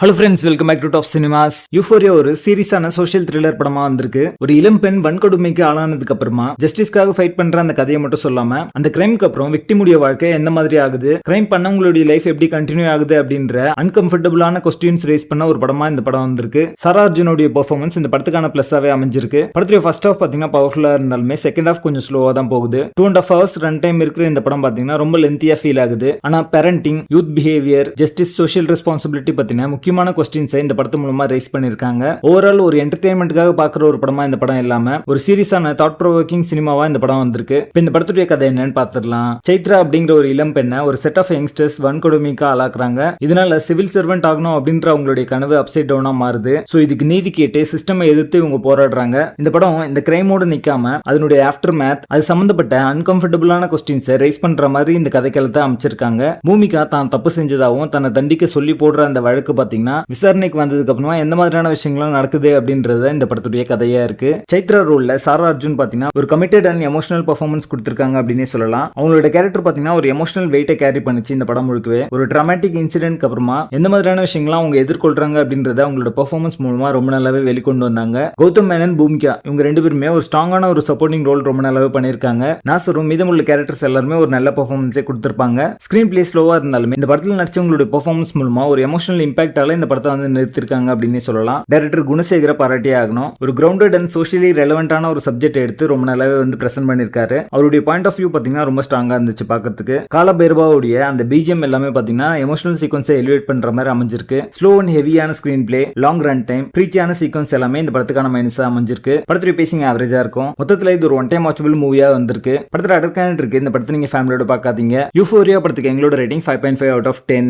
Hello friends, welcome back to Top Cinemas. Euphoria ஒரு சீரியஸான social thriller படமா வந்திருக்கு. ஒரு இளம் பெண் வன்கொடுமைக்கு ஆளானதுக்கு அப்புறமா ஜஸ்டிஸ்க்காக ஃபைட் பண்ற அந்த கதையை மட்டும் சொல்லாம அந்த கிரைம்க்கு அப்புறம் விக்டிமுடைய வாழ்க்கை எந்த மாதிரி ஆகுது, கிரைம் பண்ணவங்களுடைய லைஃப் எப்படி கண்டினியூ ஆகுது அப்படின்ற அன்கம்ஃபர்டபுளான கொஸ்டின்ஸ் ரேஸ் பண்ண ஒரு படமா இந்த படம் வந்திருக்கு. சாரா அர்ஜுனோட பெர்ஃபார்மன்ஸ் இந்த படத்துக்கான பிளஸ்ஸாவே அமைஞ்சிருக்கு. படத்துடைய ஃபர்ஸ்ட் ஹாஃப் பாத்தீங்கன்னா பவர்ஃபுல்லா இருந்தாலுமே செகண்ட் ஹாஃப் கொஞ்சம் ஸ்லோவா தான் போகுது. 2.5 hours ரன் டைம் இருக்கிற இந்த படம் பாத்தீங்கன்னா ரொம்ப லென்த்தியா ஃபீல் ஆகுது. ஆனா parenting, youth behaviour, justice, social responsibility பத்தின முக்கியமான கொஸ்டின்ஸை இந்த படத்து மூலமா ரைஸ் பண்ணிருக்காங்க. ஓவரால் ஒரு என்டர்டெயின்மெண்ட்காக பாக்குற ஒரு படமா இந்த படம் இல்லாம ஒரு சீரியஸான தாட் ப்ரோவோக்கிங் சினிமாவா இந்த படம் வந்திருக்கு. இப்போ இந்த படத்துடைய கதை என்னன்னு பாத்துடலாம். சைத்ரா அப்படிங்கிற ஒரு இளம் பெண்ணை ஒரு செட் ஆஃப் யங்ஸ்டர்ஸ் வன்கொடுமைக்கு ஆளாக்குறாங்க. இதனால சிவில் சர்வெண்ட் ஆகணும் அப்படின்ற அவங்களுடைய கனவு அப்சைட் டவுனா மாறுது. சோ இதுக்கு நீதி கேட்டு சிஸ்டமை எதிர்த்து இவங்க போராடுறாங்க. இந்த படம் இந்த கிரைமோட நிக்காம அதனுடைய ஆஃப்டர் மேத், அது சம்பந்தப்பட்ட அன்கம்ஃபர்டபுளான கொஸ்டின்ஸை ரைஸ் பண்ற மாதிரி இந்த கதைக்களத்தை அமைச்சிருக்காங்க. பூமிகா தான் தப்பு செஞ்சதாகவும் தன்னை தண்டிக்க சொல்லி போடுற அந்த வழக்கு பாத்தீங்கன்னா விசாரணைக்கு வந்ததுக்கு அப்புறமா எந்த மாதிரியான விஷயங்களும் நடக்குது அப்படின்றது இந்த படத்துடைய கதையா இருக்கு. சைத்ரா ரோல்ல சாரா அர்ஜுன் பாத்தீங்கன்னா ஒரு கமிட்டட் அண்ட் எமோஷனல் பெர்ஃபார்மன்ஸ் கொடுத்திருக்காங்க அப்படின்னே சொல்லலாம். அவங்களோட கேரக்டர் பாத்தீங்கன்னா ஒரு எமோஷனல் வெயிட்டை கேரி பண்ணிச்சு இந்த படம் முழுக்கவே. ஒரு டிராமாட்டிக் இன்சிடென்ட்க்கு அப்புறமா எந்த மாதிரியான விஷயங்கள்லாம் அவங்க எதிர்கொள்றாங்க அப்படின்றத அவங்களோட பெர்ஃபார்மன்ஸ் மூலமா ரொம்ப நல்லாவே வெளிக்கொண்டு வந்தாங்க. கௌதம் மேனன், பூமிகா இவங்க ரெண்டு பேருமே ஒரு ஸ்ட்ராங்கான ஒரு சப்போர்ட்டிங் ரோல் ரொம்ப நல்லாவே பண்ணிருக்காங்க. நாசரும் மீதமுள்ள கேரக்டர்ஸ் எல்லாருமே ஒரு நல்ல பெர்ஃபார்மன்ஸே கொடுத்திருப்பாங்க. ஸ்கிரீன் பிளே ஸ்லோவா இருந்தாலுமே இந்த படத்துல நடிச்சவங்களுடைய பெர்ஃபார்மன்ஸ் மூலமா ஒரு எமோஷனல் இம்பாக்டால இந்த படத்தை வந்து நிறுத்திருக்காங்க அப்படின்னே சொல்லலாம். டைரக்டர் குணசேகர பாராட்டியே ஆகணும். ஒரு கிரவுண்டட் அண்ட் சோஷியலி ரெலவென்டான ஒரு சப்ஜெக்ட் எடுத்து ரொம்ப நல்லாவே வந்து பிரசன்ட் பண்ணிருக்காரு. அவருடைய பாயிண்ட் ஆஃப் வியூ பாத்தீங்கன்னா ரொம்ப ஸ்ட்ராங்கா இருந்துச்சு பாக்கிறதுக்கு. காலபைரவாவுடைய அந்த பிஜிஎம் எல்லாமே பாத்தீங்கன்னா எமோஷனல் சீக்வன்ஸை எலிவேட் பண்ற மாதிரி அமைஞ்சிருக்கு. ஸ்லோ அண்ட் ஹெவியான screenplay, long run time, பிரீச்சியான சீக்வன்ஸ் எல்லாமே இந்த படத்துக்கான மைனஸா அமைஞ்சிருக்கு. படத்துடைய பேசிங் ஆவரேஜா இருக்கும். மொத்தத்துல இது ஒரு ஒன் டைம் வாட்சபிள் மூவியா வந்திருக்கு. படத்துல அடர்கான இருக்கு. இந்த படத்தை நீங்க ஃபேமிலியோட பார்க்காதீங்க. யூஃபோரியா படத்துக்கு எங்களோட ரேட்டிங் 5.5 out of 10.